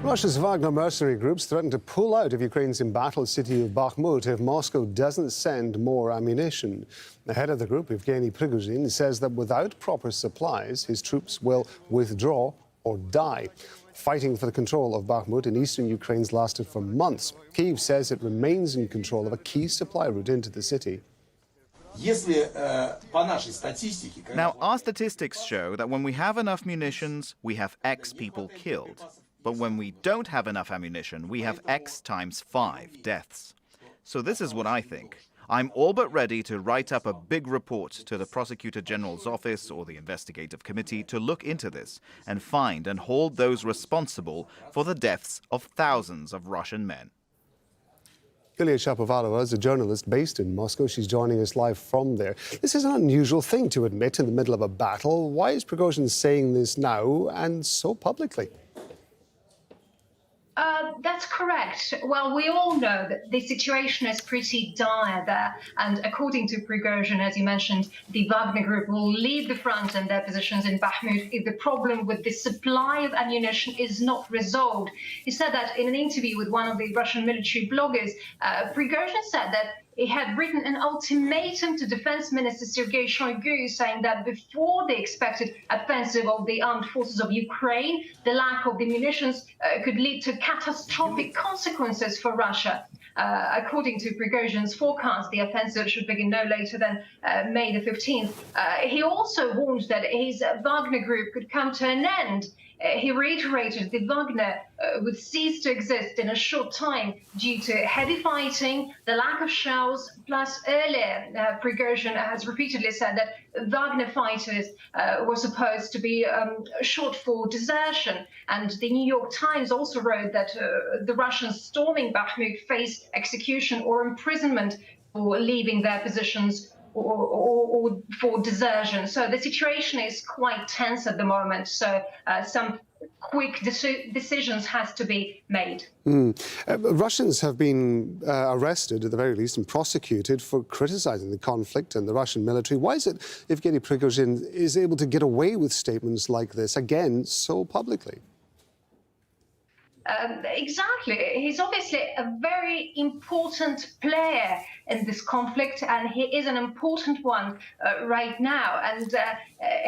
Russia's Wagner mercenary groups threaten to pull out of Ukraine's embattled city of Bakhmut if Moscow doesn't send more ammunition. The head of the group, Yevgeny Prigozhin, says that without proper supplies, his troops will withdraw or die. Fighting for the control of Bakhmut in eastern Ukraine's lasted for months. Kyiv says it remains in control of a key supply route into the city. Now, our statistics show that when we have enough munitions, we have X people killed. But when we don't have enough ammunition, we have X times 5 deaths. So this is what I think. I'm all but ready to write up a big report to the Prosecutor General's office or the investigative committee to look into this and find and hold those responsible for the deaths of thousands of Russian men. Yulia Shapovalova is a journalist based in Moscow. She's joining us live from there. This is an unusual thing to admit in the middle of a battle. Why is Prigozhin saying this now and so publicly? That's correct. Well, we all know that the situation is pretty dire there. And according to Prigozhin, as you mentioned, the Wagner group will leave the front and their positions in Bakhmut if the problem with the supply of ammunition is not resolved. He said that in an interview with one of the Russian military bloggers. Prigozhin said that he had written an ultimatum to Defense Minister Sergei Shoigu, saying that before the expected offensive of the armed forces of Ukraine, the lack of the munitions could lead to catastrophic consequences for Russia. According to Prigozhin's forecast, the offensive should begin no later than May the 15th. He also warned that his Wagner group could come to an end. He reiterated that Wagner would cease to exist in a short time due to heavy fighting, the lack of shells, plus earlier Prigozhin has repeatedly said that Wagner fighters were supposed to be shot for desertion. And the New York Times also wrote that the Russians storming Bakhmut face execution or imprisonment for leaving their positions or for desertion. So the situation is quite tense at the moment. So some quick decisions has to be made. Russians have been arrested, at the very least, and prosecuted for criticizing the conflict and the Russian military. Why is it Yevgeny Prigozhin is able to get away with statements like this, again, so publicly? Exactly. He's obviously a very important player in this conflict, and he is an important one right now. And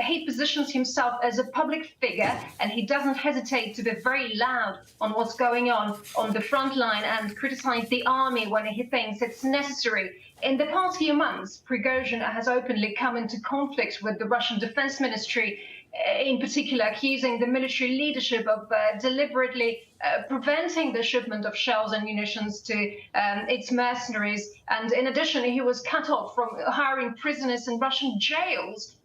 he positions himself as a public figure, and he doesn't hesitate to be very loud on what's going on the front line and criticize the army when he thinks it's necessary. In the past few months, Prigozhin has openly come into conflict with the Russian Defense Ministry, in particular accusing the military leadership of deliberately preventing the shipment of shells and munitions to its mercenaries. And in addition, he was cut off from hiring prisoners in Russian jails.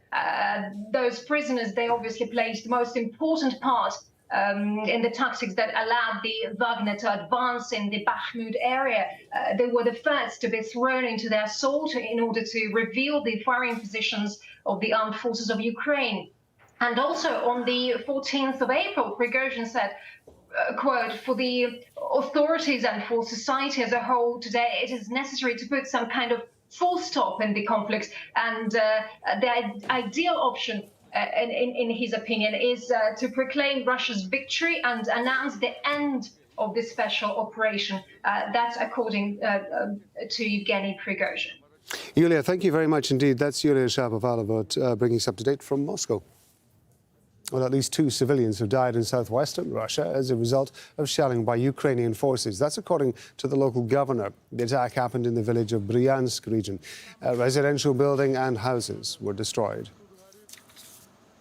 Those prisoners, they obviously played the most important part in the tactics that allowed the Wagner to advance in the Bakhmut area. They were the first to be thrown into their assault in order to reveal the firing positions of the armed forces of Ukraine. And also on the 14th of April, Prigozhin said, quote, "For the authorities and for society as a whole today, it is necessary to put some kind of full stop in the conflict. And the ideal option, in his opinion, is to proclaim Russia's victory and announce the end of this special operation." That's according to Yevgeny Prigozhin. Yulia, thank you very much indeed. That's Yulia Shapovalova bringing us up to date from Moscow. Well, at least 2 civilians have died in southwestern Russia as a result of shelling by Ukrainian forces. That's according to the local governor. The attack happened in the village of Bryansk region. A residential building and houses were destroyed.